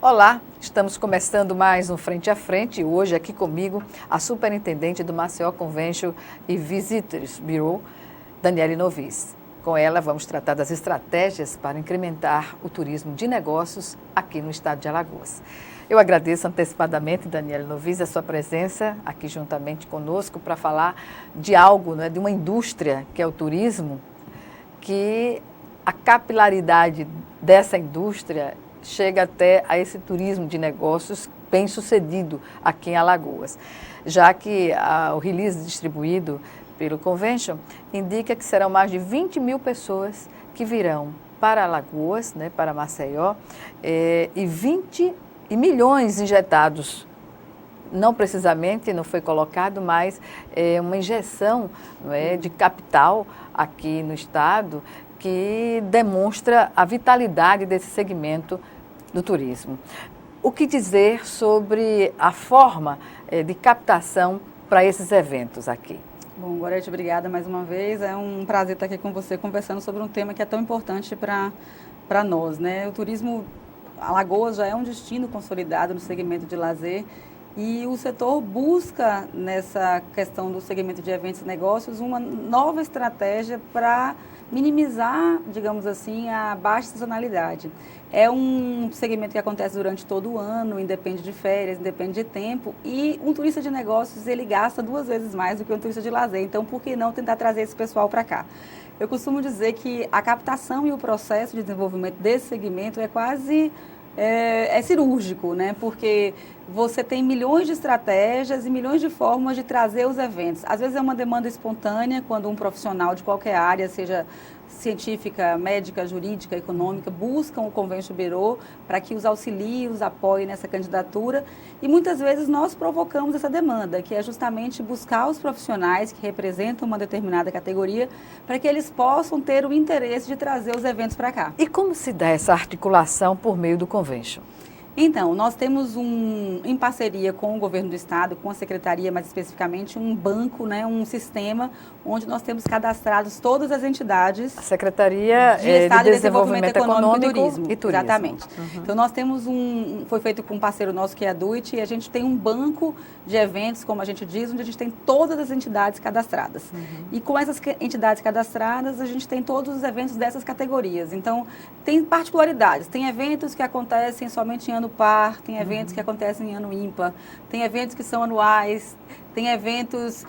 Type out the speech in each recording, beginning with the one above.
Olá, estamos começando mais um Frente a Frente e hoje aqui comigo a superintendente do Maceió Convention e Visitors Bureau, Daniele Novis. Com ela vamos tratar das estratégias para incrementar o turismo de negócios aqui no estado de Alagoas. Eu agradeço antecipadamente, Daniele Novis, a sua presença aqui juntamente conosco para falar de algo, de uma indústria que é o turismo, que a capilaridade dessa indústria chega até a esse turismo de negócios bem sucedido aqui em Alagoas, já que o release distribuído pelo Convention indica que serão mais de 20 mil pessoas que virão para Alagoas, para Maceió, e milhões injetados, não precisamente, não foi colocado, mas uma injeção de capital aqui no estado que demonstra a vitalidade desse segmento do turismo. O que dizer sobre a forma de captação para esses eventos aqui? Bom, Gorete, obrigada mais uma vez. É um prazer estar aqui com você conversando sobre um tema que é tão importante para nós, né? O turismo, Alagoas já é um destino consolidado no segmento de lazer e o setor busca, nessa questão do segmento de eventos e negócios, uma nova estratégia para minimizar, digamos assim, a baixa sazonalidade. É um segmento que acontece durante todo o ano, independe de férias, independe de tempo, e um turista de negócios, ele gasta 2 vezes mais do que um turista de lazer, então por que não tentar trazer esse pessoal para cá? Eu costumo dizer que a captação e o processo de desenvolvimento desse segmento é quase cirúrgico, né? Porque você tem milhões de estratégias e milhões de formas de trazer os eventos. Às vezes é uma demanda espontânea, quando um profissional de qualquer área, seja científica, médica, jurídica, econômica, buscam o Convention Bureau para que os auxilie, os apoie nessa candidatura. E muitas vezes nós provocamos essa demanda, que é justamente buscar os profissionais que representam uma determinada categoria para que eles possam ter o interesse de trazer os eventos para cá. E como se dá essa articulação por meio do Convention? Então, nós temos em parceria com o governo do estado, com a secretaria mais especificamente, um banco, um sistema onde nós temos cadastrados todas as entidades. A Secretaria de Estado de de Desenvolvimento Econômico e Turismo. Exatamente. Uhum. Então, nós temos foi feito com um parceiro nosso que é a DUIT, e a gente tem um banco de eventos, como a gente diz, onde a gente tem todas as entidades cadastradas. Uhum. E com essas entidades cadastradas, a gente tem todos os eventos dessas categorias. Então, tem particularidades. Tem eventos que acontecem somente em ano par, tem eventos que acontecem em ano ímpar, tem eventos que são anuais, tem eventos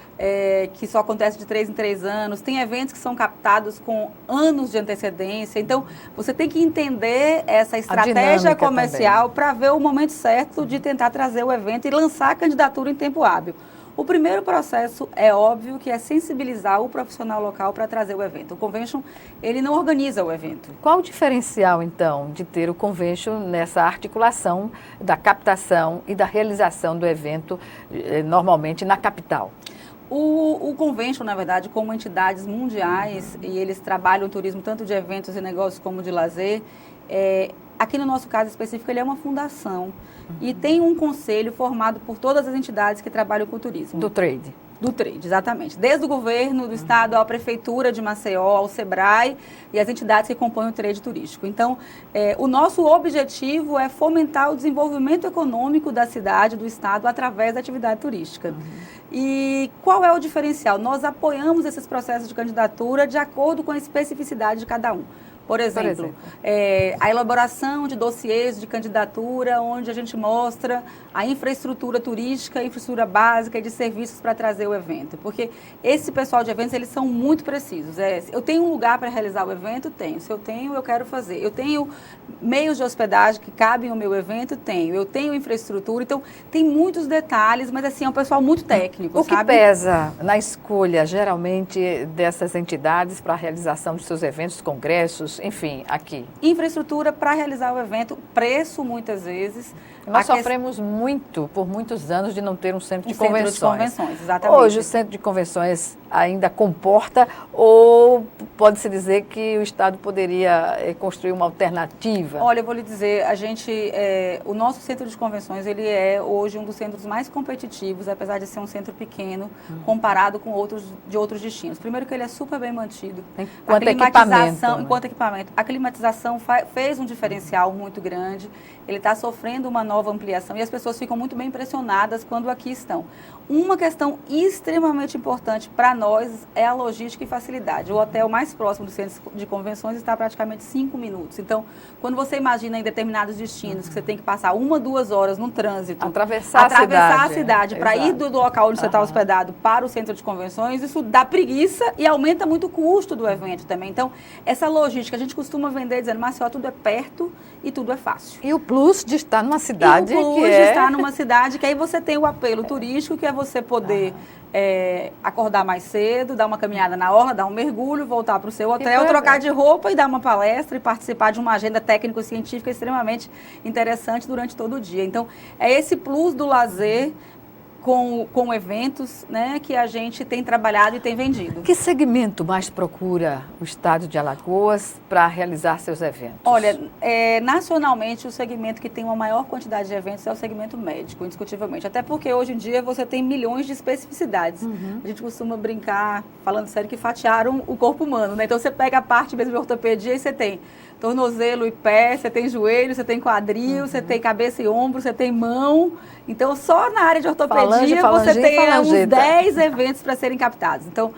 que só acontecem de 3 em 3 anos, tem eventos que são captados com anos de antecedência. Então, você tem que entender essa estratégia comercial para ver o momento certo de tentar trazer o evento e lançar a candidatura em tempo hábil. O primeiro processo é óbvio que é sensibilizar o profissional local para trazer o evento. O Convention, ele não organiza o evento. Qual o diferencial, então, de ter o Convention nessa articulação da captação e da realização do evento, normalmente na capital? O Convention, na verdade, como entidades mundiais, e eles trabalham o turismo tanto de eventos e negócios como de lazer, aqui no nosso caso específico, ele é uma fundação. E tem um conselho formado por todas as entidades que trabalham com o turismo. Do trade. Do trade, exatamente. Desde o governo do estado, à prefeitura de Maceió, ao SEBRAE e as entidades que compõem o trade turístico. Então, o nosso objetivo é fomentar o desenvolvimento econômico da cidade, do estado, através da atividade turística. E qual é o diferencial? Nós apoiamos esses processos de candidatura de acordo com a especificidade de cada um. Por exemplo, a elaboração de dossiês de candidatura, onde a gente mostra a infraestrutura turística, a infraestrutura básica e de serviços para trazer o evento. Porque esse pessoal de eventos, eles são muito precisos. Eu tenho um lugar para realizar o evento? Tenho. Se eu tenho, eu quero fazer. Eu tenho meios de hospedagem que cabem ao meu evento? Tenho. Eu tenho infraestrutura. Então, tem muitos detalhes, mas assim, é um pessoal muito técnico, O que pesa na escolha, geralmente, dessas entidades para a realização dos seus eventos, congressos, enfim, aqui? Infraestrutura para realizar o evento, preço muitas vezes. Nós sofremos muito, por muitos anos, de não ter um centro de convenções. Centro de convenções, exatamente. Hoje o centro de convenções ainda comporta ou pode-se dizer que o Estado poderia construir uma alternativa? Olha, eu vou lhe dizer, o nosso centro de convenções, ele é hoje um dos centros mais competitivos, apesar de ser um centro pequeno, comparado com outros destinos. Primeiro que ele é super bem mantido. Enquanto equipamento. Enquanto equipamento. A climatização fez um diferencial muito grande, ele está sofrendo uma nova ampliação e as pessoas ficam muito bem impressionadas quando aqui estão. Uma questão extremamente importante para nós é a logística e facilidade. O hotel mais próximo do centro de convenções está a praticamente 5 minutos. Então, quando você imagina em determinados destinos que você tem que passar 1, 2 horas no trânsito, atravessar a cidade para ir do local onde você está hospedado para o centro de convenções, isso dá preguiça e aumenta muito o custo do evento também. Então, essa logística, a gente costuma vender dizendo, Maceió, tudo é perto e tudo é fácil. E o plus de estar numa cidade estar numa cidade que aí você tem o apelo turístico, que é você poder acordar mais cedo, dar uma caminhada na orla, dar um mergulho, voltar para o seu hotel, trocar de roupa e dar uma palestra e participar de uma agenda técnico-científica extremamente interessante durante todo o dia. Então, é esse plus do lazer com eventos, né, que a gente tem trabalhado e tem vendido. Que segmento mais procura o estado de Alagoas para realizar seus eventos? Olha, nacionalmente o segmento que tem uma maior quantidade de eventos é o segmento médico, indiscutivelmente. Até porque hoje em dia você tem milhões de especificidades. A gente costuma brincar, falando sério, que fatiaram o corpo humano, né? Então você pega a parte mesmo de ortopedia e você tem tornozelo e pé, você tem joelho, você tem quadril, você tem cabeça e ombro, você tem mão. Então, só na área de ortopedia você tem uns 10 eventos para serem captados. Então,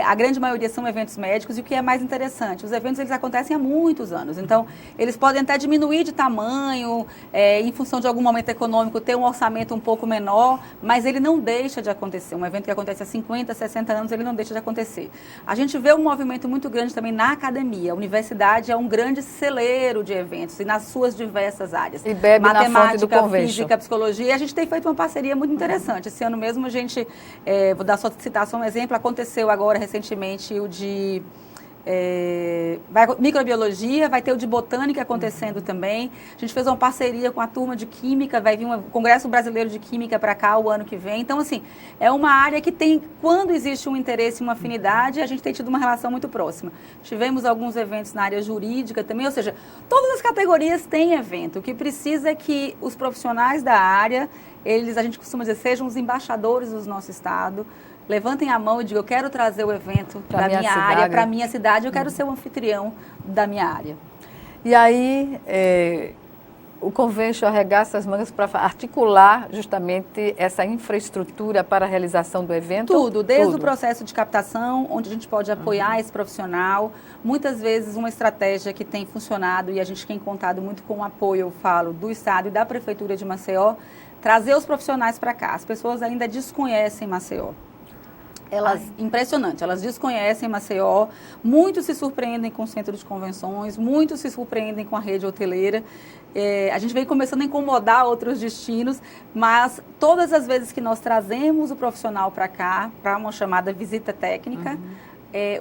a grande maioria são eventos médicos e o que é mais interessante, os eventos eles acontecem há muitos anos. Então, eles podem até diminuir de tamanho, em função de algum momento econômico, ter um orçamento um pouco menor, mas ele não deixa de acontecer. Um evento que acontece há 50, 60 anos, ele não deixa de acontecer. A gente vê um movimento muito grande também na academia. A universidade é um grande celeiro de eventos e nas suas diversas áreas. E bebe na fonte do convênio. Física, psicologia. E a gente tem feito uma parceria muito interessante. Esse ano mesmo a gente, citar só um exemplo, aconteceu agora recentemente o de microbiologia, vai ter o de botânica acontecendo também. A gente fez uma parceria com a turma de química, vai vir um Congresso Brasileiro de Química para cá o ano que vem. Então, assim, é uma área que tem, quando existe um interesse, uma afinidade, a gente tem tido uma relação muito próxima. Tivemos alguns eventos na área jurídica também, ou seja, todas as categorias têm evento. O que precisa é que os profissionais da área, a gente costuma dizer, sejam os embaixadores do nosso estado, levantem a mão e digam, eu quero trazer o evento da minha área para a minha cidade, eu quero ser o anfitrião da minha área. E aí, o Convention arregaça as mangas para articular justamente essa infraestrutura para a realização do evento? Tudo, desde o processo de captação, onde a gente pode apoiar esse profissional. Muitas vezes uma estratégia que tem funcionado, e a gente tem contado muito com o apoio, eu falo, do Estado e da Prefeitura de Maceió, trazer os profissionais para cá. As pessoas ainda desconhecem Maceió. Impressionante, elas desconhecem Maceió, muitos se surpreendem com o centro de convenções, muitos se surpreendem com a rede hoteleira. A gente vem começando a incomodar outros destinos, mas todas as vezes que nós trazemos o profissional para cá, para uma chamada visita técnica,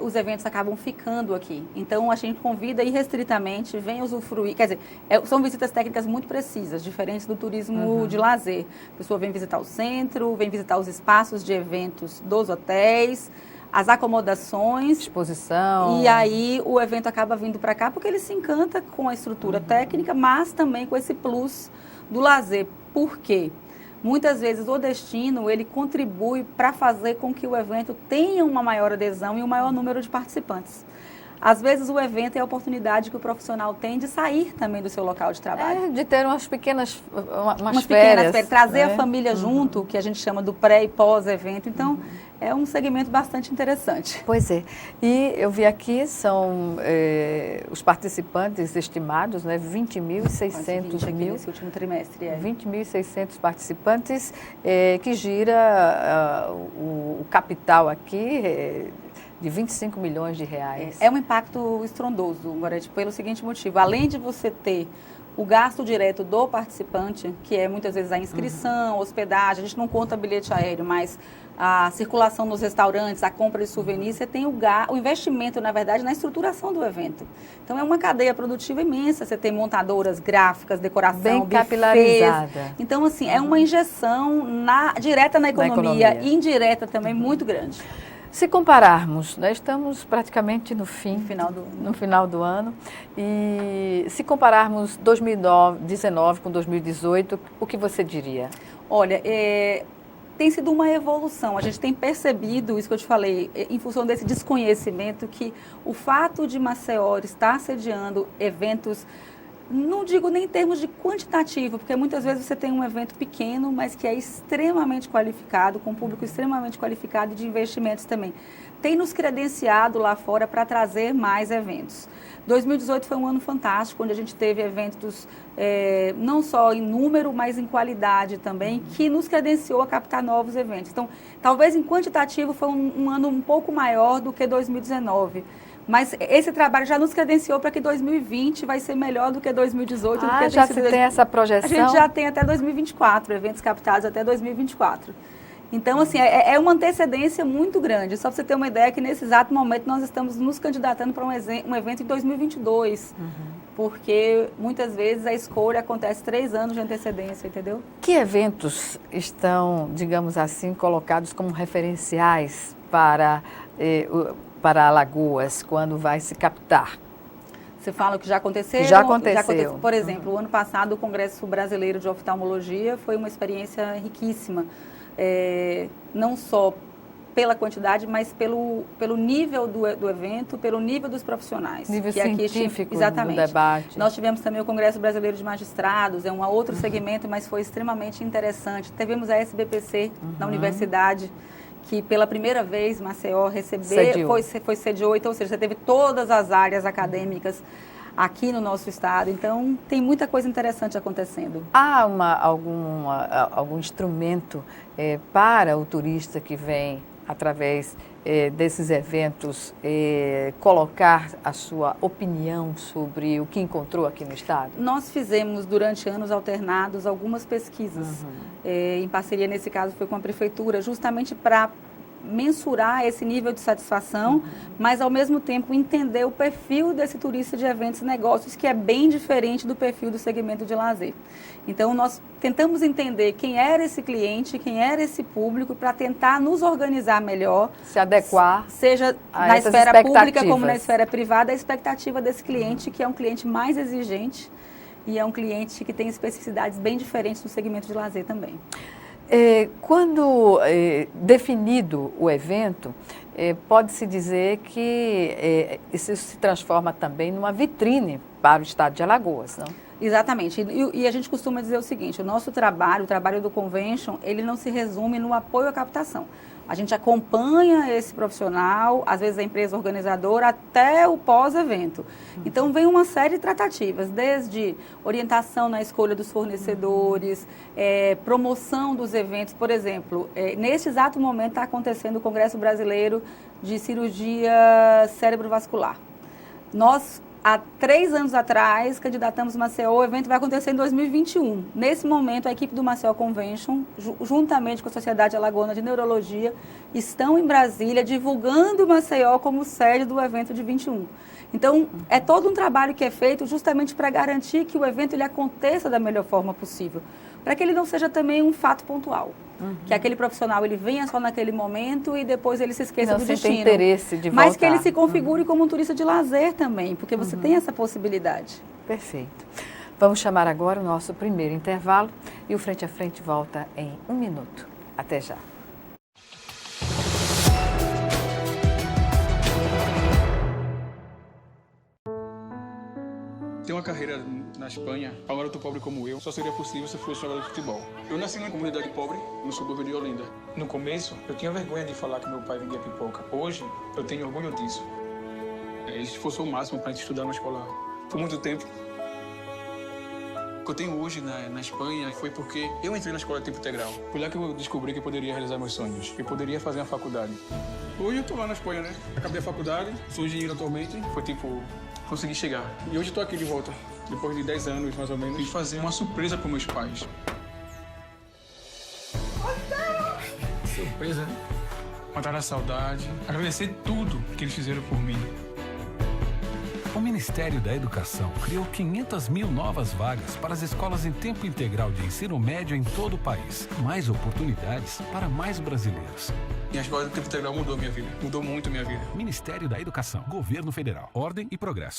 os eventos acabam ficando aqui. Então, a gente convida irrestritamente, vem usufruir. Quer dizer, são visitas técnicas muito precisas, diferentes do turismo de lazer. A pessoa vem visitar o centro, vem visitar os espaços de eventos dos hotéis, as acomodações. Exposição. E aí, o evento acaba vindo para cá porque ele se encanta com a estrutura técnica, mas também com esse plus do lazer. Por quê? Muitas vezes o destino, ele contribui para fazer com que o evento tenha uma maior adesão e um maior número de participantes. Às vezes o evento é a oportunidade que o profissional tem de sair também do seu local de trabalho. De ter umas pequenas férias. Trazer a família junto, que a gente chama do pré e pós-evento. Então, é um segmento bastante interessante. Pois é. E eu vi aqui, são os participantes estimados, né, 20.600 nesse último trimestre. 20.600 participantes, que gira o capital aqui de 25 milhões de reais. É um impacto estrondoso, Gorete, pelo seguinte motivo. Além de você ter o gasto direto do participante, que é muitas vezes a inscrição, hospedagem, a gente não conta bilhete aéreo, mas a circulação nos restaurantes, a compra de souvenirs, você tem o investimento, na verdade, na estruturação do evento. Então, é uma cadeia produtiva imensa. Você tem montadoras, gráficas, decoração, bem buffets. capilarizada. Então, assim, é uma injeção direta na economia, indireta também, muito grande. Se compararmos, nós estamos praticamente no final do ano, e se compararmos 2019 com 2018, o que você diria? Olha, tem sido uma evolução. A gente tem percebido, isso que eu te falei, em função desse desconhecimento, que o fato de Maceió estar sediando eventos, não digo nem em termos de quantitativo, porque muitas vezes você tem um evento pequeno, mas que é extremamente qualificado, com um público extremamente qualificado e de investimentos também. Tem nos credenciado lá fora para trazer mais eventos. 2018 foi um ano fantástico, onde a gente teve eventos não só em número, mas em qualidade também, que nos credenciou a captar novos eventos. Então, talvez em quantitativo foi um ano um pouco maior do que 2019. Mas esse trabalho já nos credenciou para que 2020 vai ser melhor do que 2018. Já se tem essa projeção? A gente já tem até 2024, eventos captados até 2024. Então, assim, é uma antecedência muito grande. Só para você ter uma ideia que nesse exato momento nós estamos nos candidatando para um evento em 2022. Porque muitas vezes a escolha acontece 3 anos de antecedência, entendeu? Que eventos estão, digamos assim, colocados como referenciais para Alagoas, quando vai se captar? Você fala o que já aconteceu? Já aconteceu. Por exemplo, o ano passado o Congresso Brasileiro de Oftalmologia foi uma experiência riquíssima. Não só pela quantidade, mas pelo nível do evento, pelo nível dos profissionais. Nível científico exatamente. Do debate. Nós tivemos também o Congresso Brasileiro de Magistrados, é um outro segmento, mas foi extremamente interessante. Tivemos a SBPC na universidade, que pela primeira vez Maceió sediou, então, ou seja, você teve todas as áreas acadêmicas aqui no nosso estado, então tem muita coisa interessante acontecendo. Há algum instrumento para o turista que vem através desses eventos colocar a sua opinião sobre o que encontrou aqui no estado? Nós fizemos durante anos alternados algumas pesquisas, em parceria nesse caso foi com a prefeitura, justamente para mensurar esse nível de satisfação, mas ao mesmo tempo entender o perfil desse turista de eventos e negócios, que é bem diferente do perfil do segmento de lazer. Então, nós tentamos entender quem era esse cliente, quem era esse público, para tentar nos organizar melhor. Se adequar. Seja na esfera pública como na esfera privada, a expectativa desse cliente, que é um cliente mais exigente e é um cliente que tem especificidades bem diferentes no segmento de lazer também. Quando definido o evento, pode-se dizer que isso se transforma também numa vitrine para o estado de Alagoas, não? Exatamente. E a gente costuma dizer o seguinte, o nosso trabalho, o trabalho do Convention, ele não se resume no apoio à captação. A gente acompanha esse profissional, às vezes a empresa organizadora, até o pós-evento. Então, vem uma série de tratativas, desde orientação na escolha dos fornecedores, promoção dos eventos. Por exemplo, neste exato momento está acontecendo o Congresso Brasileiro de Cirurgia Cerebrovascular. Nós, há 3 anos atrás, candidatamos Maceió, o evento vai acontecer em 2021. Nesse momento, a equipe do Maceió Convention, juntamente com a Sociedade Alagoana de Neurologia, estão em Brasília divulgando Maceió como sede do evento de 21. Então, é todo um trabalho que é feito justamente para garantir que o evento ele aconteça da melhor forma possível, para que ele não seja também um fato pontual. Que aquele profissional ele venha só naquele momento e depois ele se esqueça do destino. Não tem interesse de voltar. Mas que ele se configure como um turista de lazer também, porque você tem essa possibilidade. Perfeito. Vamos chamar agora o nosso primeiro intervalo e o Frente a Frente volta em 1 minuto. Até já. Ter uma carreira na Espanha, para um garoto pobre como eu, só seria possível se fosse jogador de futebol. Eu nasci numa comunidade pobre, no subúrbio de Olinda. No começo, eu tinha vergonha de falar que meu pai vendia pipoca. Hoje, eu tenho orgulho disso. Ele se esforçou o máximo para a gente estudar numa escola por muito tempo. O que eu tenho hoje na Espanha foi porque eu entrei na escola de tempo integral. Foi lá que eu descobri que eu poderia realizar meus sonhos, que eu poderia fazer uma faculdade. Hoje eu tô lá na Espanha, né? Acabei a faculdade, sou engenheiro atualmente. Foi consegui chegar. E hoje eu tô aqui de volta, depois de 10 anos mais ou menos, e fazer uma surpresa para meus pais. Surpresa, né? Matar a saudade, agradecer tudo que eles fizeram por mim. O Ministério da Educação criou 500 mil novas vagas para as escolas em tempo integral de ensino médio em todo o país. Mais oportunidades para mais brasileiros. E a escola do tempo integral mudou minha vida. Mudou muito minha vida. Ministério da Educação, Governo Federal, Ordem e Progresso.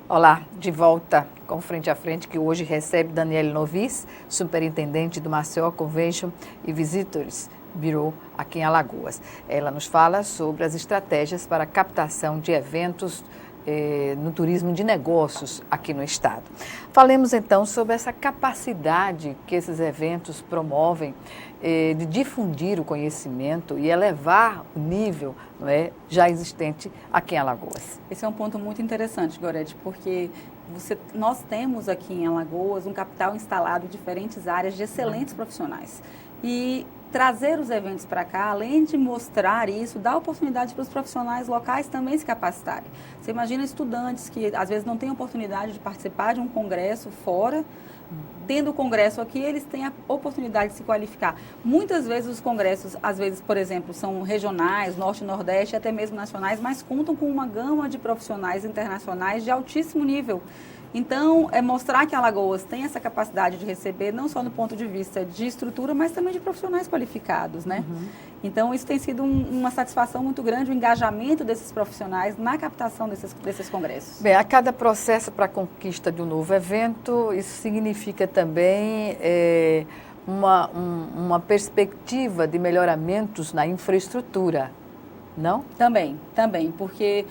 Olá, de volta com Frente a Frente, que hoje recebe Daniele Novis, superintendente do Maceió Convention e Visitors Bureau aqui em Alagoas. Ela nos fala sobre as estratégias para a captação de eventos no turismo de negócios aqui no estado. Falemos então sobre essa capacidade que esses eventos promovem de difundir o conhecimento e elevar o nível, não é, já existente aqui em Alagoas. Esse é um ponto muito interessante, Gorete, porque nós temos aqui em Alagoas um capital instalado em diferentes áreas de excelentes profissionais. E trazer os eventos para cá, além de mostrar isso, dá oportunidade para os profissionais locais também se capacitarem. Você imagina estudantes que às vezes não têm oportunidade de participar de um congresso fora, dentro do congresso aqui, eles têm a oportunidade de se qualificar. Muitas vezes os congressos, às vezes, por exemplo, são regionais, norte e nordeste, até mesmo nacionais, mas contam com uma gama de profissionais internacionais de altíssimo nível. Então, é mostrar que Alagoas tem essa capacidade de receber, não só no ponto de vista de estrutura, mas também de profissionais qualificados, né? Uhum. Então, isso tem sido uma satisfação muito grande, o engajamento desses profissionais na captação desses congressos. Bem, a cada processo para a conquista de um novo evento, isso significa também uma perspectiva de melhoramentos na infraestrutura, não? Também, porque...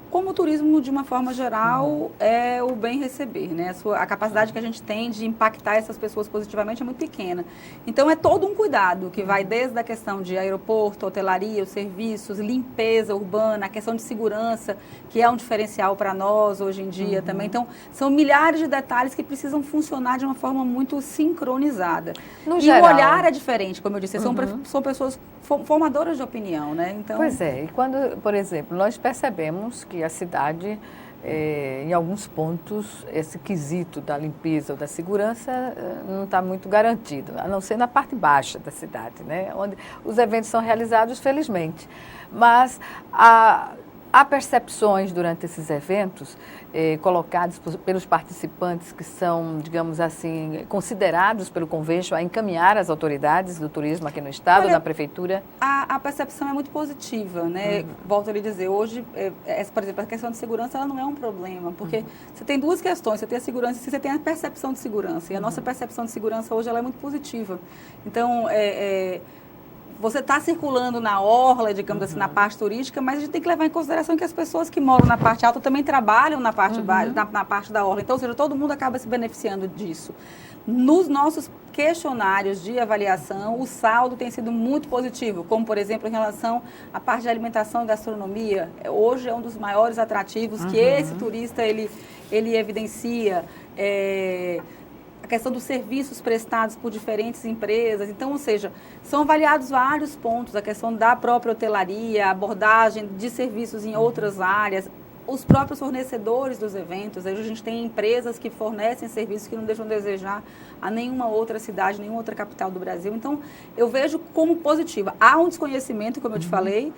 como o turismo, de uma forma geral, é o bem receber, né? A capacidade que a gente tem de impactar essas pessoas positivamente é muito pequena. Então, é todo um cuidado que vai desde a questão de aeroporto, hotelaria, os serviços, limpeza urbana, a questão de segurança, que é um diferencial para nós hoje em dia também. Então, são milhares de detalhes que precisam funcionar de uma forma muito sincronizada. No e geral, o olhar é diferente, como eu disse, são pessoas formadoras de opinião, né? Então... Pois é, e quando, por exemplo, nós percebemos que a cidade, em alguns pontos, esse quesito da limpeza ou da segurança não está muito garantido, a não ser na parte baixa da cidade, né? Onde os eventos são realizados, felizmente. Mas há percepções durante esses eventos colocados pelos participantes que são, digamos assim, considerados pelo Convention a encaminhar as autoridades do turismo aqui no estado, ou na prefeitura? A percepção é muito positiva, né? Volto a lhe dizer, hoje, por exemplo, a questão de segurança ela não é um problema, porque você tem duas questões, você tem a segurança e você tem a percepção de segurança. E a nossa percepção de segurança hoje ela é muito positiva. Então, você está circulando na orla, digamos assim, na parte turística, mas a gente tem que levar em consideração que as pessoas que moram na parte alta também trabalham na parte baixa, na parte da orla. Então, ou seja, todo mundo acaba se beneficiando disso. Nos nossos questionários de avaliação, o saldo tem sido muito positivo, como, por exemplo, em relação à parte de alimentação e gastronomia. Hoje é um dos maiores atrativos que esse turista ele evidencia. A questão dos serviços prestados por diferentes empresas. Então, ou seja, são avaliados vários pontos, a questão da própria hotelaria, a abordagem de serviços em outras áreas, os próprios fornecedores dos eventos. A gente tem empresas que fornecem serviços que não deixam a desejar a nenhuma outra cidade, nenhuma outra capital do Brasil. Então, eu vejo como positiva. Há um desconhecimento, como eu te falei,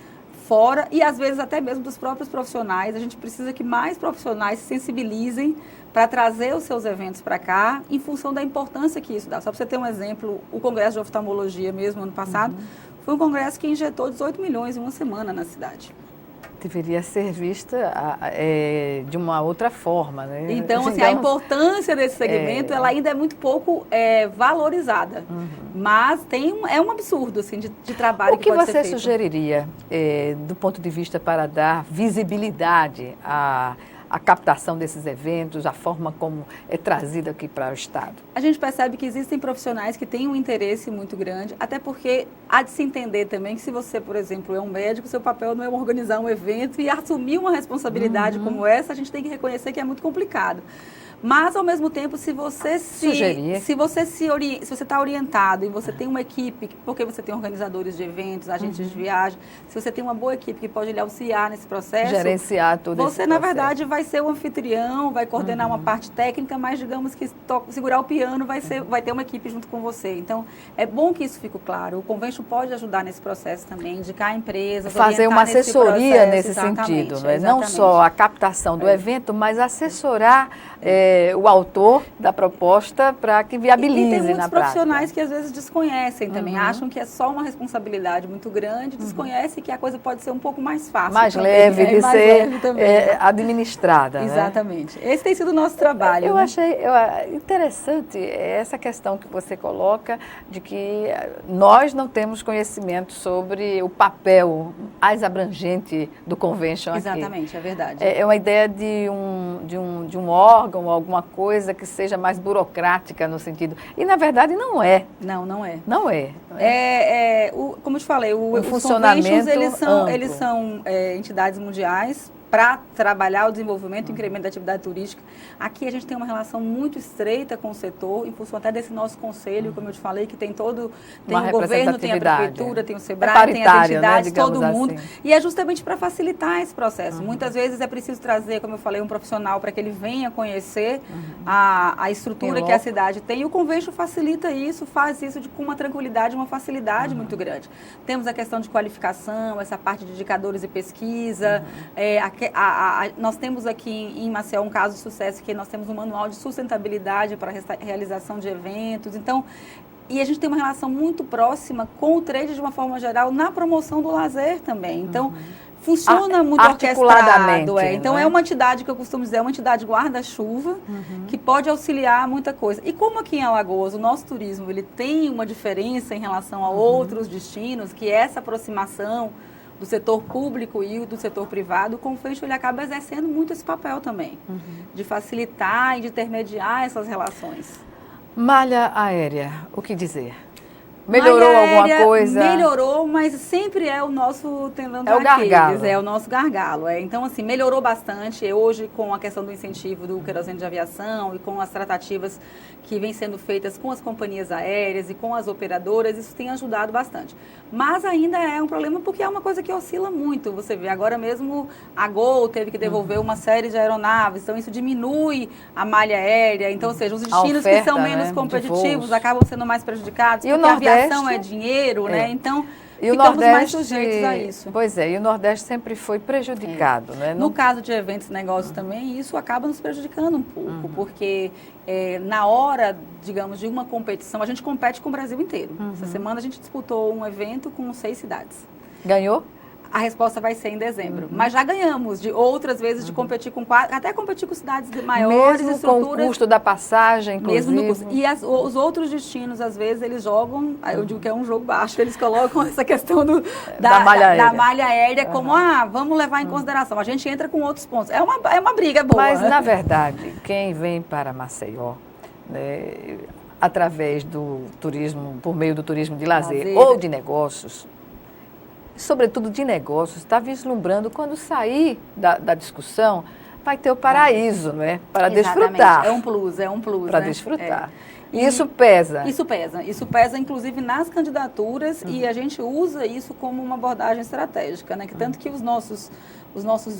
fora, e às vezes até mesmo dos próprios profissionais. A gente precisa que mais profissionais se sensibilizem para trazer os seus eventos para cá, em função da importância que isso dá. Só para você ter um exemplo, o Congresso de Oftalmologia mesmo, ano passado, foi um congresso que injetou 18 milhões em uma semana na cidade. Deveria ser vista de uma outra forma, né? Então, assim, a importância desse segmento, ela ainda é muito pouco valorizada. Mas é um absurdo, assim, de trabalho que pode ser feito. O que você sugeriria, do ponto de vista para dar visibilidade a captação desses eventos, a forma como é trazida aqui para o estado? A gente percebe que existem profissionais que têm um interesse muito grande, até porque há de se entender também que se você, por exemplo, é um médico, seu papel não é organizar um evento e assumir uma responsabilidade como essa, a gente tem que reconhecer que é muito complicado. Mas, ao mesmo tempo, se você está orientado e você tem uma equipe, porque você tem organizadores de eventos, agentes de viagem, se você tem uma boa equipe que pode lhe auxiliar nesse processo, gerenciar todo esse processo. Você, na verdade, vai ser o anfitrião, vai coordenar uma parte técnica, mas, digamos que segurar o piano vai ter uma equipe junto com você. Então, é bom que isso fique claro. O Convention pode ajudar nesse processo também, indicar empresas, fazer uma assessoria nesse sentido, não é? Não só a captação do evento, mas assessorar o autor da proposta para que viabilize e tem muitos na profissionais prática. que às vezes desconhecem também, acham que é só uma responsabilidade muito grande, desconhecem que a coisa pode ser um pouco mais fácil. Mais também, leve de mais ser leve também. Administrada. Exatamente. Esse tem sido o nosso trabalho. Eu né? achei interessante essa questão que você coloca de que nós não temos conhecimento sobre o papel mais abrangente do convention aqui. Exatamente, é verdade. É uma ideia de um órgão, alguma coisa que seja mais burocrática no sentido. E, na verdade, não é. Não, não é. Não é. Como eu te falei, os funcionamento conventions, amplo. eles são entidades mundiais para trabalhar o desenvolvimento e incremento da atividade turística. Aqui a gente tem uma relação muito estreita com o setor, em função até desse nosso conselho, como eu te falei, que tem o governo, tem a prefeitura, tem o SEBRAE, tem as entidades, né, todo mundo. assim. E é justamente para facilitar esse processo. Muitas vezes é preciso trazer, como eu falei, um profissional para que ele venha conhecer a estrutura que a cidade tem. E o convention facilita isso, faz isso com uma tranquilidade, uma facilidade muito grande. Temos a questão de qualificação, essa parte de indicadores e pesquisa, nós temos aqui em Maceió um caso de sucesso, que nós temos um manual de sustentabilidade para a realização de eventos. Então, e a gente tem uma relação muito próxima com o trade de uma forma geral na promoção do lazer também. Então, funciona muito orquestrado. Então, é uma entidade que eu costumo dizer, é uma entidade guarda-chuva que pode auxiliar muita coisa. E como aqui em Alagoas o nosso turismo ele tem uma diferença em relação a outros destinos, que é essa aproximação do setor público e do setor privado, o convention ele acaba exercendo muito esse papel também, de facilitar e de intermediar essas relações. Malha aérea, o que dizer? Melhorou alguma coisa? Melhorou, mas sempre é o nosso tendão de Aquiles, gargalo. É o nosso gargalo. Então, assim, melhorou bastante. Hoje, com a questão do incentivo do querosene de aviação e com as tratativas que vêm sendo feitas com as companhias aéreas e com as operadoras, isso tem ajudado bastante. Mas ainda é um problema porque é uma coisa que oscila muito. Você vê, agora mesmo a Gol teve que devolver uma série de aeronaves, então isso diminui a malha aérea. Então, ou seja, os destinos que são menos competitivos acabam sendo mais prejudicados, porque a aviação é dinheiro, né? Então, e ficamos mais sujeitos a isso. Pois é, e o Nordeste sempre foi prejudicado, né? No caso de eventos e negócios também, isso acaba nos prejudicando um pouco, porque na hora, digamos, de uma competição, a gente compete com o Brasil inteiro. Essa semana a gente disputou um evento com 6 cidades. Ganhou? A resposta vai ser em dezembro. Mas já ganhamos de outras vezes de competir com 4, até competir com cidades maiores, mesmo estruturas. Com o custo da passagem, inclusive. Mesmo no custo. E os outros destinos, às vezes, eles jogam, eu digo que é um jogo baixo, eles colocam essa questão da malha aérea como, vamos levar em consideração. A gente entra com outros pontos. É uma briga boa. Mas, na verdade, quem vem para Maceió, né, através do turismo, por meio do turismo de lazer ou de negócios, sobretudo de negócios, está vislumbrando quando sair da discussão, vai ter o paraíso, não é? Para desfrutar. É um plus. Para desfrutar. E isso pesa. Isso pesa, inclusive, nas candidaturas e a gente usa isso como uma abordagem estratégica, né? Que tanto que os nossos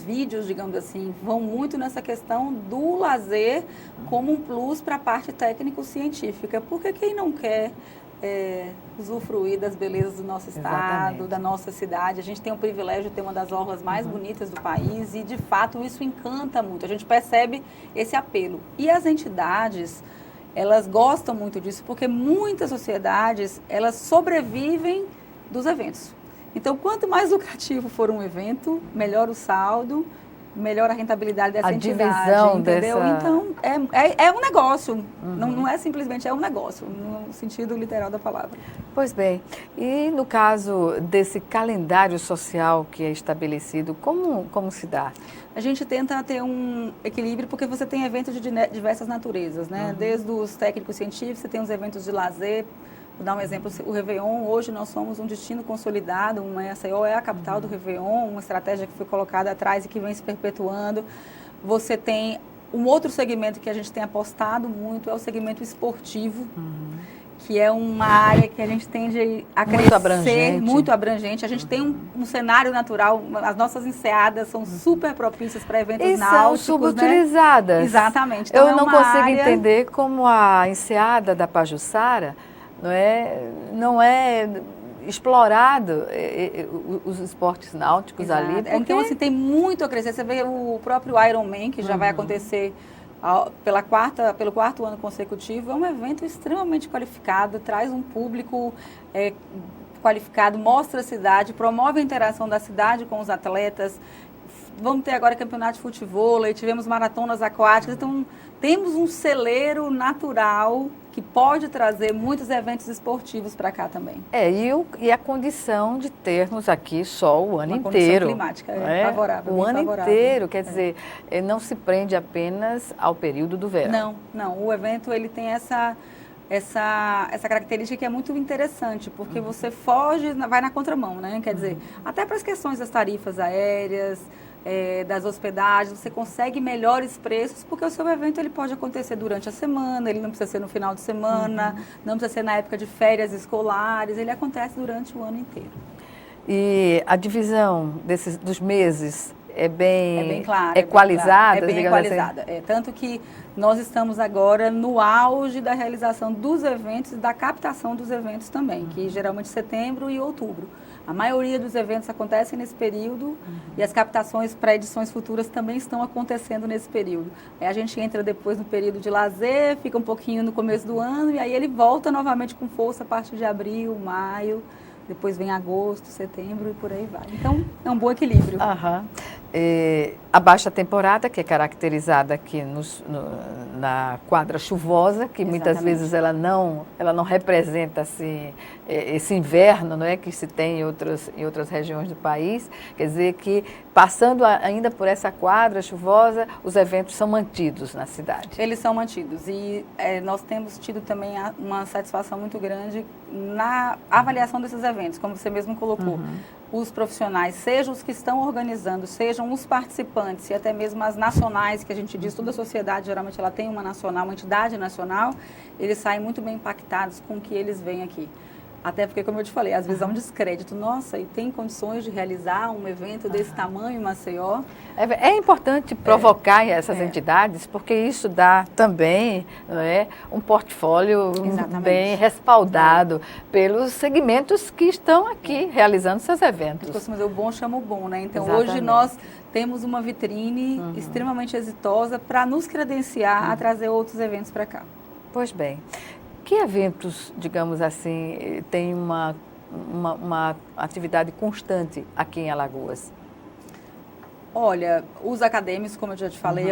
vídeos, digamos assim, vão muito nessa questão do lazer como um plus para a parte técnico-científica. Porque quem não quer usufruir das belezas do nosso estado, da nossa cidade. A gente tem o privilégio de ter uma das orlas mais bonitas do país e, de fato, isso encanta muito. A gente percebe esse apelo. E as entidades, elas gostam muito disso porque muitas sociedades, elas sobrevivem dos eventos. Então, quanto mais lucrativo for um evento, melhor o saldo, melhor a rentabilidade dessa entidade. A divisão entendeu? dessa... Então, é um negócio. Não é simplesmente, é um negócio, no sentido literal da palavra. Pois bem, e no caso desse calendário social que é estabelecido, como se dá? A gente tenta ter um equilíbrio porque você tem eventos de diversas naturezas, né? Desde os técnicos científicos, você tem os eventos de lazer. Vou dar um exemplo, o Réveillon, hoje nós somos um destino consolidado, Maceió é a capital do Réveillon, uma estratégia que foi colocada atrás e que vem se perpetuando. Você tem um outro segmento que a gente tem apostado muito, é o segmento esportivo, que é uma área que a gente tende a crescer, muito abrangente. A gente tem um cenário natural, as nossas enseadas são super propícias para eventos náuticos, são subutilizadas. Né? Exatamente. Então, eu não consigo entender como a enseada da Pajuçara não é explorado os esportes náuticos ali. Porque... Então, assim, tem muito a crescer. Você vê o próprio Ironman, que já vai acontecer pelo quarto ano consecutivo. É um evento extremamente qualificado, traz um público qualificado, mostra a cidade, promove a interação da cidade com os atletas. Vamos ter agora campeonato de futevôlei, tivemos maratonas aquáticas, então temos um celeiro natural que pode trazer muitos eventos esportivos para cá também. E a condição de termos aqui sol o ano Uma inteiro. Condição climática favorável. O ano favorável. inteiro, quer dizer, não se prende apenas ao período do verão. Não. O evento ele tem essa característica que é muito interessante, porque você foge, vai na contramão, né? Quer dizer, até para as questões das tarifas aéreas, das hospedagens, você consegue melhores preços, porque o seu evento ele pode acontecer durante a semana, ele não precisa ser no final de semana, não precisa ser na época de férias escolares, ele acontece durante o ano inteiro. E a divisão dos meses é bem clara, equalizada? É bem equalizada. Tanto que nós estamos agora no auge da realização dos eventos e da captação dos eventos também, que geralmente setembro e outubro. A maioria dos eventos acontecem nesse período e as captações para edições futuras também estão acontecendo nesse período. Aí a gente entra depois no período de lazer, fica um pouquinho no começo do ano e aí ele volta novamente com força a partir de abril, maio, depois vem agosto, setembro e por aí vai. Então, é um bom equilíbrio. A baixa temporada, que é caracterizada aqui na quadra chuvosa, que muitas vezes ela não representa assim, esse inverno, não é, que se tem em outras regiões do país. Quer dizer que, passando ainda por essa quadra chuvosa, os eventos são mantidos na cidade. Eles são mantidos e nós temos tido também uma satisfação muito grande na avaliação desses eventos, como você mesmo colocou. Os profissionais, sejam os que estão organizando, sejam os participantes e até mesmo as nacionais, que a gente diz, toda a sociedade geralmente ela tem uma nacional, uma entidade nacional, eles saem muito bem impactados com o que eles veem aqui. Até porque, como eu te falei, às vezes há um descrédito. Nossa, e tem condições de realizar um evento desse tamanho em Maceió? É importante provocar essas entidades, porque isso dá também, não é, um portfólio bem respaldado pelos segmentos que estão aqui realizando seus eventos. Eu costumo dizer, o bom chama o bom, né? Então, Exatamente. Hoje nós temos uma vitrine extremamente exitosa para nos credenciar a trazer outros eventos para cá. Pois bem. Que eventos, digamos assim, têm uma atividade constante aqui em Alagoas? Olha, os acadêmicos, como eu já te falei,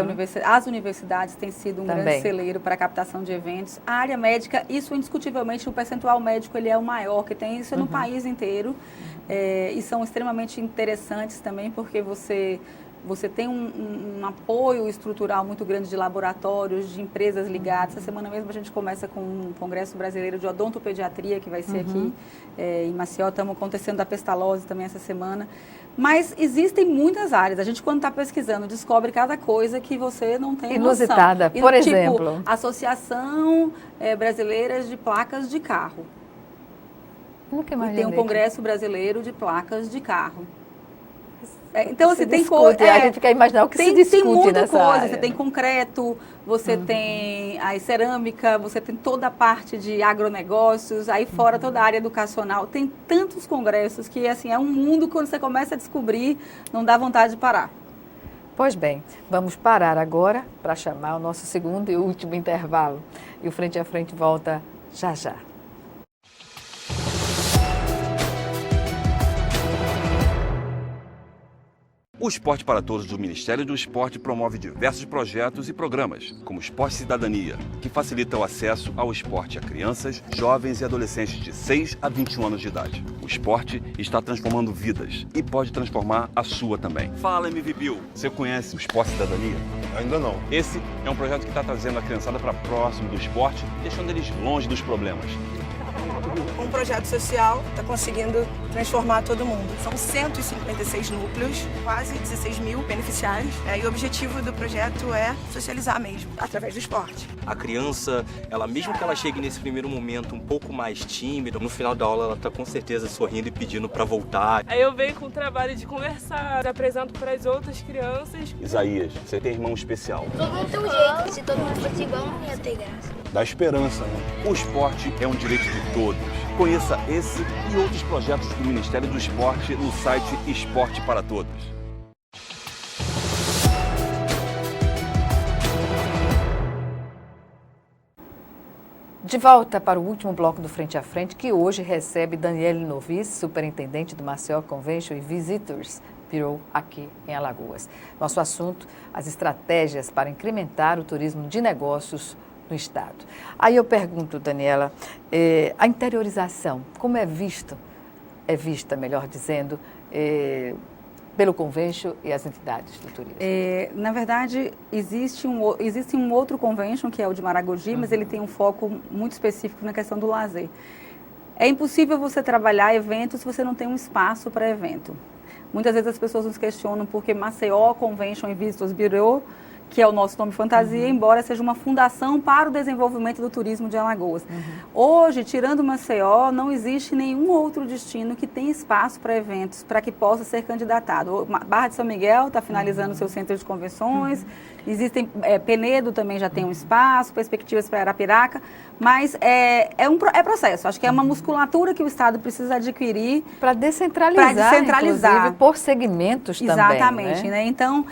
as universidades têm sido um grande celeiro para a captação de eventos. A área médica, isso indiscutivelmente, o percentual médico ele é o maior que tem, isso no país inteiro. E são extremamente interessantes também, porque você tem um apoio estrutural muito grande de laboratórios, de empresas ligadas. Essa semana mesmo a gente começa com um Congresso Brasileiro de Odontopediatria, que vai ser aqui em Maceió. Estamos acontecendo a pestalose também essa semana. Mas existem muitas áreas. A gente, quando está pesquisando, descobre cada coisa que você não tem inusitada, noção. Por exemplo? Associação Brasileira de Placas de Carro. Nunca imaginei. E tem um Congresso Brasileiro de Placas de Carro. Então, você tem coisa. A gente fica imaginando o que se discute tem muita nessa coisa. área. Você tem concreto, você tem a cerâmica, você tem toda a parte de agronegócios, aí fora toda a área educacional. Tem tantos congressos que, assim, é um mundo que quando você começa a descobrir, não dá vontade de parar. Pois bem, vamos parar agora para chamar o nosso segundo e último intervalo. E o Frente a Frente volta já já. O Esporte para Todos do Ministério do Esporte promove diversos projetos e programas, como Esporte Cidadania, que facilita o acesso ao esporte a crianças, jovens e adolescentes de 6 a 21 anos de idade. O esporte está transformando vidas e pode transformar a sua também. Fala, MVBio, você conhece o Esporte Cidadania? Ainda não. Esse é um projeto que está trazendo a criançada para próximo do esporte, deixando eles longe dos problemas. Um projeto social está conseguindo transformar todo mundo. São 156 núcleos, quase 16 mil beneficiários. E o objetivo do projeto é socializar mesmo, através do esporte. A criança, ela mesmo que ela chegue nesse primeiro momento um pouco mais tímida, no final da aula ela está com certeza sorrindo e pedindo para voltar. Aí eu venho com o trabalho de conversar, apresento para as outras crianças. Isaías, você tem irmão especial. Todo mundo tem um jeito, se todo mundo fosse igual não ia ter graça. Dá esperança, né? O esporte é um direito de todos. Conheça esse e outros projetos do Ministério do Esporte no site Esporte para Todos. De volta para o último bloco do Frente a Frente, que hoje recebe Daniele Novis, superintendente do Maceió Convention e Visitors Bureau aqui em Alagoas. Nosso assunto, as estratégias para incrementar o turismo de negócios no estado. Aí eu pergunto, Daniela, a interiorização, como é vista, melhor dizendo, pelo Convention e as entidades do turismo? Na verdade, existe um outro Convention, que é o de Maragogi, mas ele tem um foco muito específico na questão do lazer. É impossível você trabalhar eventos se você não tem um espaço para evento. Muitas vezes as pessoas nos questionam porque Maceió Convention e Visitors Bureau, que é o nosso nome fantasia, embora seja uma fundação para o desenvolvimento do turismo de Alagoas. Hoje, tirando Maceió, não existe nenhum outro destino que tenha espaço para eventos, para que possa ser candidatado. Barra de São Miguel está finalizando seu centro de convenções, existem, Penedo também já tem um espaço, perspectivas para Arapiraca, mas é processo. Acho que é uma musculatura que o Estado precisa adquirir para descentralizar, inclusive, por segmentos também. Exatamente, né? Então,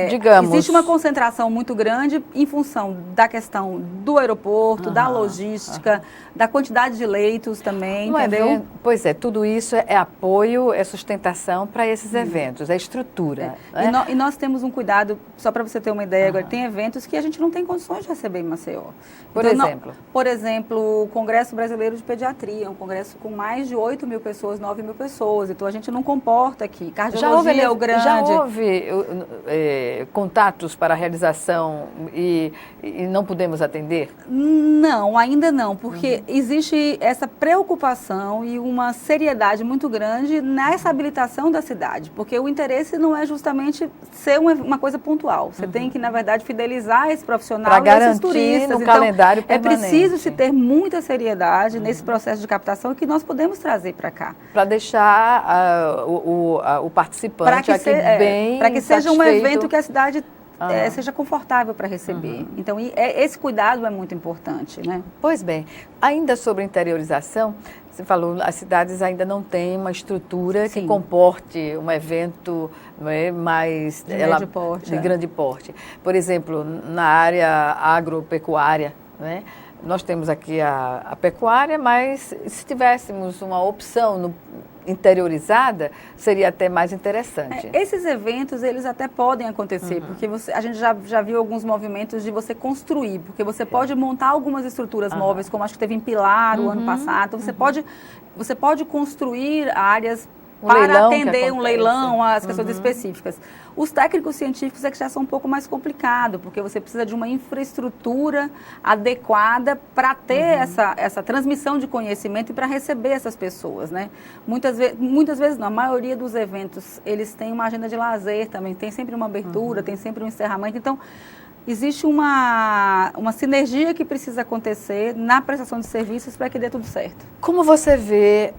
digamos, existe uma concentração muito grande em função da questão do aeroporto, da logística, da quantidade de leitos também, entendeu? Pois é, tudo isso é apoio, é sustentação para esses eventos, é estrutura. Né? E nós temos um cuidado, só para você ter uma ideia, agora tem eventos que a gente não tem condições de receber em Maceió. Por exemplo, o Congresso Brasileiro de Pediatria, um congresso com mais de 8 mil pessoas, 9 mil pessoas, então a gente não comporta aqui. Cardiologia é o grande. Já houve contatos para a realização e não podemos atender? Não, ainda não, porque existe essa preocupação e uma seriedade muito grande nessa habilitação da cidade, porque o interesse não é justamente ser uma coisa pontual. Você tem que, na verdade, fidelizar esse profissional para garantir esses turistas. No calendário permanente. É preciso se ter muita seriedade nesse processo de captação que nós podemos trazer para cá. Para deixar o participante aqui bem para que seja um evento que a cidade seja confortável para receber. Então, esse cuidado é muito importante, né? Pois bem, ainda sobre interiorização, você falou, as cidades ainda não têm uma estrutura que comporte um evento mais de grande porte. Por exemplo, na área agropecuária, né? Nós temos aqui a pecuária, mas se tivéssemos uma opção interiorizada, seria até mais interessante. Esses eventos, eles até podem acontecer, porque a gente já viu alguns movimentos de você construir, porque você pode montar algumas estruturas móveis, como acho que teve em Pilar o ano passado, você pode construir áreas para atender um leilão, as questões específicas. Os técnicos científicos é que já são um pouco mais complicado, porque você precisa de uma infraestrutura adequada para ter essa transmissão de conhecimento e para receber essas pessoas, né? Muitas vezes não, a maioria dos eventos, eles têm uma agenda de lazer também, tem sempre uma abertura, tem sempre um encerramento, então existe uma sinergia que precisa acontecer na prestação de serviços para que dê tudo certo. Como você vê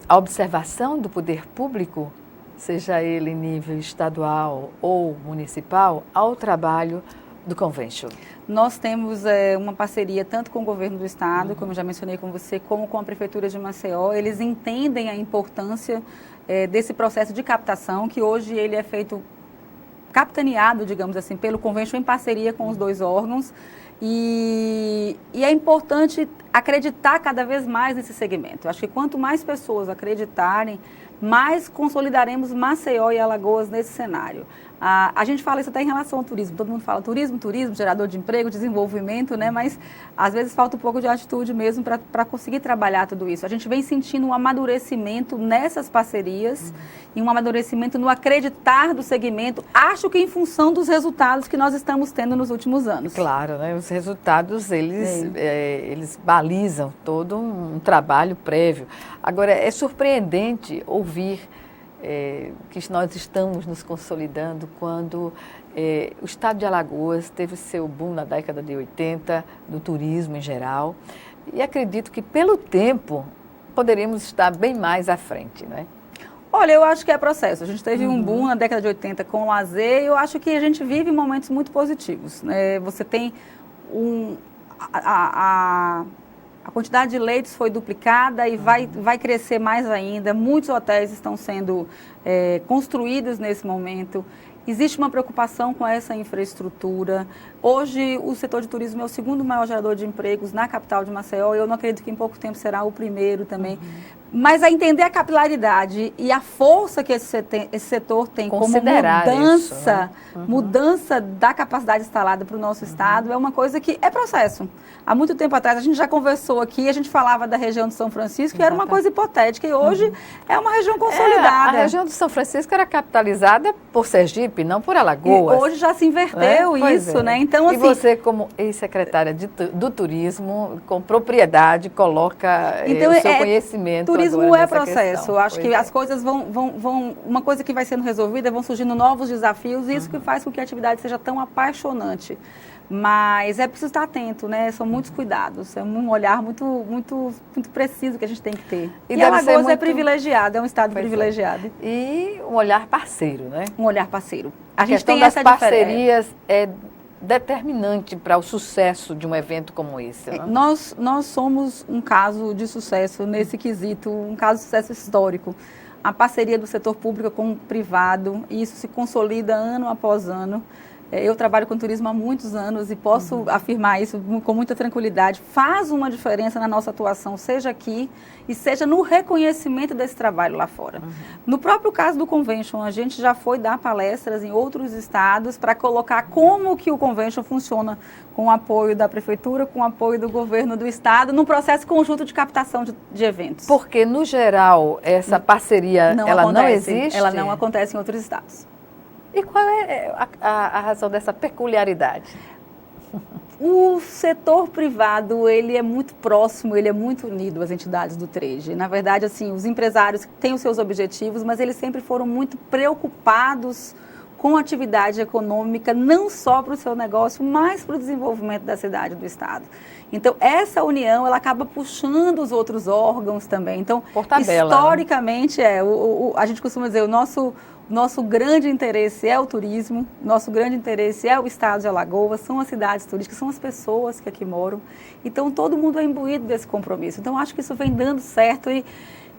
a observação do poder público, seja ele em nível estadual ou municipal, ao trabalho do Convention? Nós temos uma parceria tanto com o governo do estado, como eu já mencionei com você, como com a Prefeitura de Maceió. Eles entendem a importância desse processo de captação, que hoje ele é feito capitaneado, digamos assim, pelo Convention em parceria com os dois órgãos. E é importante acreditar cada vez mais nesse segmento. Eu acho que quanto mais pessoas acreditarem, mais consolidaremos Maceió e Alagoas nesse cenário. A gente fala isso até em relação ao turismo. Todo mundo fala turismo, gerador de emprego, desenvolvimento, né? Mas às vezes falta um pouco de atitude mesmo para conseguir trabalhar tudo isso. A gente vem sentindo um amadurecimento nessas parcerias e um amadurecimento no acreditar do segmento, acho que em função dos resultados que nós estamos tendo nos últimos anos. Claro, né? Os resultados, eles balizam todo um trabalho prévio. Agora, é surpreendente ouvir que nós estamos nos consolidando quando o estado de Alagoas teve seu boom na década de 80, do turismo em geral, e acredito que pelo tempo poderíamos estar bem mais à frente, né? Olha, eu acho que é processo. A gente teve um boom na década de 80 com o lazer e eu acho que a gente vive momentos muito positivos, né? Você tem a quantidade de leitos foi duplicada e vai crescer mais ainda. Muitos hotéis estão sendo construídos nesse momento. Existe uma preocupação com essa infraestrutura. Hoje, o setor de turismo é o segundo maior gerador de empregos na capital de Maceió. Eu não acredito que em pouco tempo será o primeiro também. Mas a entender a capilaridade e a força que esse setor tem como mudança, mudança da capacidade instalada para o nosso estado, é uma coisa que é processo. Há muito tempo atrás, a gente já conversou aqui, a gente falava da região de São Francisco, que era uma coisa hipotética, e hoje é uma região consolidada. A região de São Francisco era capitalizada por Sergipe, não por Alagoas. E hoje já se inverteu isso, né? Então, assim, e você, como ex-secretária do turismo, com propriedade, coloca o seu conhecimento. Turismo é processo. Eu acho que as coisas vão. Uma coisa que vai sendo resolvida, vão surgindo novos desafios, e isso que faz com que a atividade seja tão apaixonante. Mas é preciso estar atento, né? São muitos cuidados, é um olhar muito preciso que a gente tem que ter. E Alagoas é privilegiado, é um estado privilegiado. E um olhar parceiro, né? Um olhar parceiro. A gente tem essa parcerias é determinante para o sucesso de um evento como esse, né? Nós somos um caso de sucesso nesse quesito, um caso de sucesso histórico. A parceria do setor público com o privado, e isso se consolida ano após ano. Eu trabalho com turismo há muitos anos e posso afirmar isso com muita tranquilidade. Faz uma diferença na nossa atuação, seja aqui e seja no reconhecimento desse trabalho lá fora. No próprio caso do Convention, a gente já foi dar palestras em outros estados para colocar como que o Convention funciona com o apoio da prefeitura, com o apoio do governo do estado, num processo conjunto de captação de eventos. Porque, no geral, essa parceria não existe? Ela não acontece em outros estados. E qual é a razão dessa peculiaridade? O setor privado, ele é muito próximo, ele é muito unido às entidades do trade. Na verdade, assim, os empresários têm os seus objetivos, mas eles sempre foram muito preocupados com a atividade econômica, não só para o seu negócio, mas para o desenvolvimento da cidade, do estado. Então, essa união, ela acaba puxando os outros órgãos também. Então, por tabela, historicamente, né? A gente costuma dizer, o nosso grande interesse é o turismo, nosso grande interesse é o estado de Alagoas, são as cidades turísticas, são as pessoas que aqui moram. Então, todo mundo é imbuído desse compromisso. Então, acho que isso vem dando certo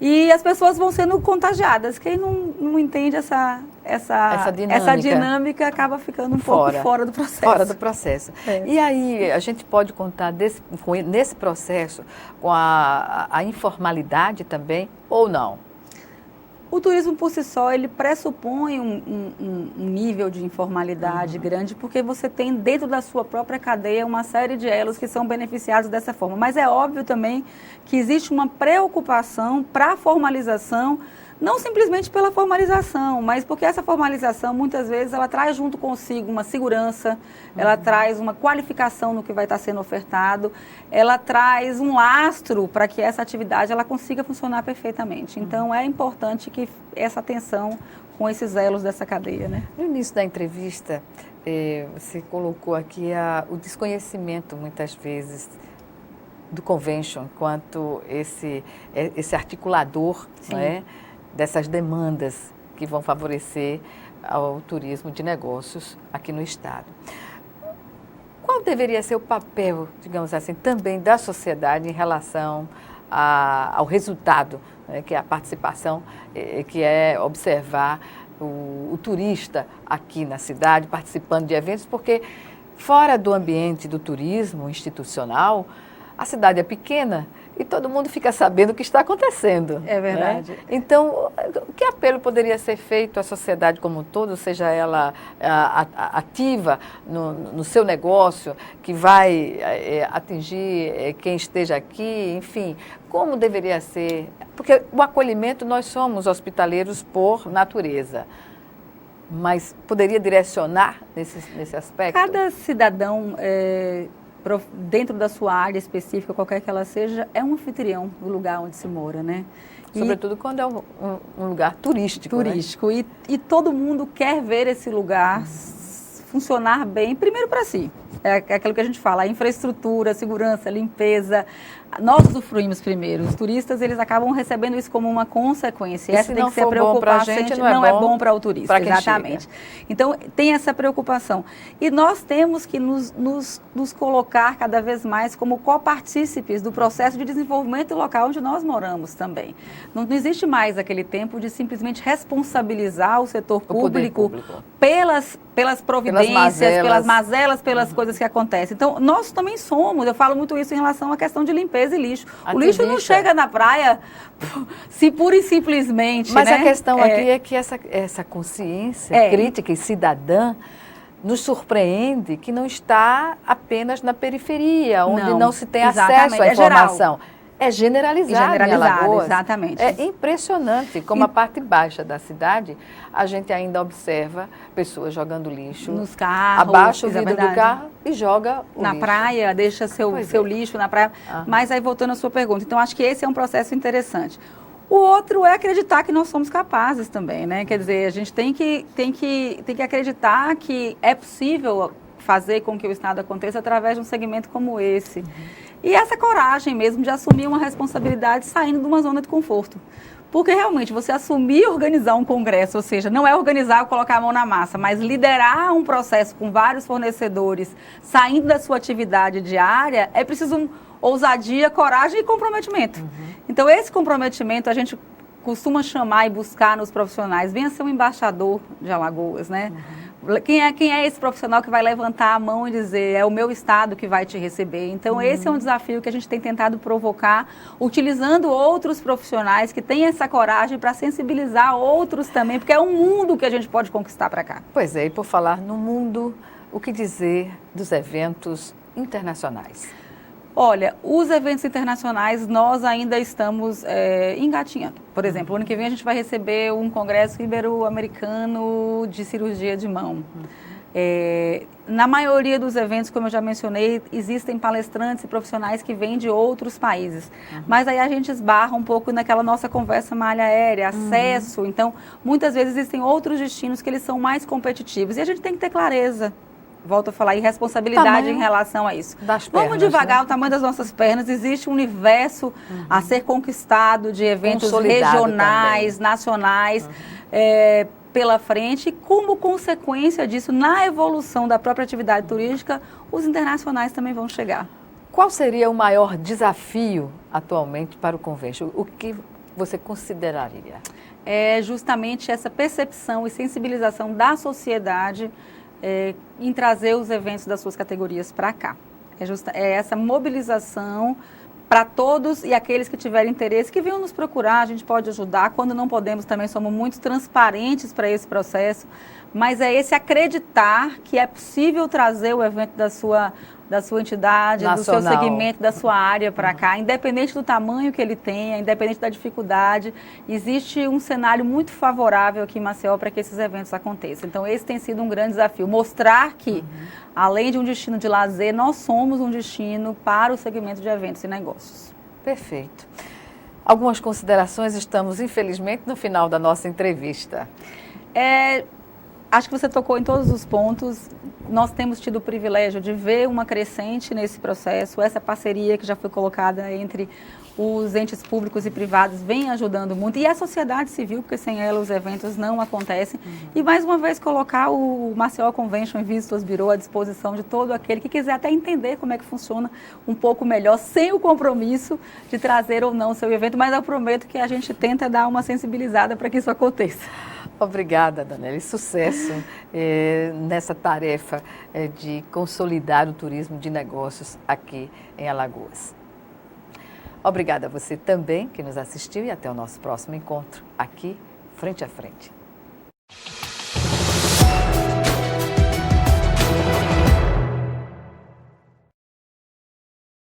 e as pessoas vão sendo contagiadas. Quem não entende essa dinâmica acaba ficando um pouco fora do processo. Fora do processo. E aí, a gente pode contar nesse processo com a informalidade também, ou não? O turismo por si só, ele pressupõe um nível de informalidade grande, porque você tem dentro da sua própria cadeia uma série de elos que são beneficiados dessa forma. Mas é óbvio também que existe uma preocupação para a formalização, não simplesmente pela formalização, mas porque essa formalização, muitas vezes, ela traz junto consigo uma segurança, ela traz uma qualificação no que vai estar sendo ofertado, ela traz um lastro para que essa atividade ela consiga funcionar perfeitamente. Então, é importante que essa atenção com esses elos dessa cadeia, né? No início da entrevista, você colocou aqui o desconhecimento, muitas vezes, do Convention, enquanto esse articulador, não é? Dessas demandas que vão favorecer ao turismo de negócios aqui no estado. Qual deveria ser o papel, digamos assim, também da sociedade em relação ao resultado, né, que é a participação, que é observar o turista aqui na cidade, participando de eventos, porque fora do ambiente do turismo institucional, a cidade é pequena e todo mundo fica sabendo o que está acontecendo. É verdade. Né? Então, que apelo poderia ser feito à sociedade como um todo, seja ela ativa no seu negócio, que vai atingir quem esteja aqui, enfim, como deveria ser? Porque o acolhimento, nós somos hospitaleiros por natureza, mas poderia direcionar nesse aspecto? Cada cidadão dentro da sua área específica, qualquer que ela seja, é um anfitrião do lugar onde se mora, né? Sobretudo quando é um lugar turístico. Turístico. Né? E todo mundo quer ver esse lugar funcionar bem, primeiro para si. É aquilo que a gente fala, a infraestrutura, segurança, limpeza. Nós usufruímos primeiro. Os turistas, eles acabam recebendo isso como uma consequência. Essa tem que ser a preocupação. Não é bom para o turista, exatamente. Então, tem essa preocupação. E nós temos que nos colocar cada vez mais como copartícipes do processo de desenvolvimento local onde nós moramos também. Não existe mais aquele tempo de simplesmente responsabilizar o setor público pelas providências, pelas mazelas, pelas coisas que acontecem. Então, nós também somos, eu falo muito isso em relação à questão de limpeza e lixo. O lixo não chega na praia se pura e simplesmente, Mas né? a questão aqui é que essa consciência crítica e cidadã nos surpreende que não está apenas na periferia, onde não se tem acesso à informação. É generalizado em Alagoas. Exatamente. É impressionante como a parte baixa da cidade, a gente ainda observa pessoas jogando lixo. Nos carros. Abaixa o vidro do carro e joga o na lixo. praia, deixa seu lixo na praia. Mas aí, voltando à sua pergunta, então acho que esse é um processo interessante. O outro é acreditar que nós somos capazes também, né? Quer dizer, a gente tem que acreditar que é possível fazer com que o Estado aconteça através de um segmento como esse. E essa coragem mesmo de assumir uma responsabilidade saindo de uma zona de conforto. Porque realmente você assumir e organizar um congresso, ou seja, não é organizar ou colocar a mão na massa, mas liderar um processo com vários fornecedores, saindo da sua atividade diária, é preciso ousadia, coragem e comprometimento. Então esse comprometimento a gente costuma chamar e buscar nos profissionais, venha ser um embaixador de Alagoas, né? Quem é esse profissional que vai levantar a mão e dizer, é o meu estado que vai te receber? Então, esse é um desafio que a gente tem tentado provocar, utilizando outros profissionais que têm essa coragem para sensibilizar outros também, porque é um mundo que a gente pode conquistar para cá. Pois é, e por falar no mundo, o que dizer dos eventos internacionais? Olha, os eventos internacionais nós ainda estamos engatinhando. Por exemplo, ano que vem a gente vai receber um congresso ibero-americano de cirurgia de mão. Na maioria dos eventos, como eu já mencionei, existem palestrantes e profissionais que vêm de outros países. Mas aí a gente esbarra um pouco naquela nossa conversa malha aérea, acesso. Então, muitas vezes existem outros destinos que eles são mais competitivos. E a gente tem que ter clareza. Volto a falar, irresponsabilidade em relação a isso. Vamos devagar, o tamanho das nossas pernas. Existe um universo a ser conquistado de eventos regionais, nacionais, pela frente. E como consequência disso, na evolução da própria atividade turística, os internacionais também vão chegar. Qual seria o maior desafio atualmente para o Convention? O que você consideraria? É justamente essa percepção e sensibilização da sociedade em trazer os eventos das suas categorias para cá. É essa mobilização para todos e aqueles que tiverem interesse, que venham nos procurar, a gente pode ajudar. Quando não podemos, também somos muito transparentes para esse processo, mas é esse acreditar que é possível trazer o evento da sua entidade, nacional, do seu segmento, da sua área para cá, independente do tamanho que ele tenha, independente da dificuldade, existe um cenário muito favorável aqui em Maceió para que esses eventos aconteçam. Então, esse tem sido um grande desafio, mostrar que, além de um destino de lazer, nós somos um destino para o segmento de eventos e negócios. Perfeito. Algumas considerações, estamos, infelizmente, no final da nossa entrevista. Acho que você tocou em todos os pontos. Nós temos tido o privilégio de ver uma crescente nesse processo. Essa parceria que já foi colocada entre os entes públicos e privados vem ajudando muito. E a sociedade civil, porque sem ela os eventos não acontecem. E mais uma vez colocar o Maceió Convention e Visitors Bureau à disposição de todo aquele que quiser até entender como é que funciona um pouco melhor, sem o compromisso de trazer ou não o seu evento. Mas eu prometo que a gente tenta dar uma sensibilizada para que isso aconteça. Obrigada, Daniela, e sucesso nessa tarefa de consolidar o turismo de negócios aqui em Alagoas. Obrigada a você também que nos assistiu e até o nosso próximo encontro aqui, frente a frente.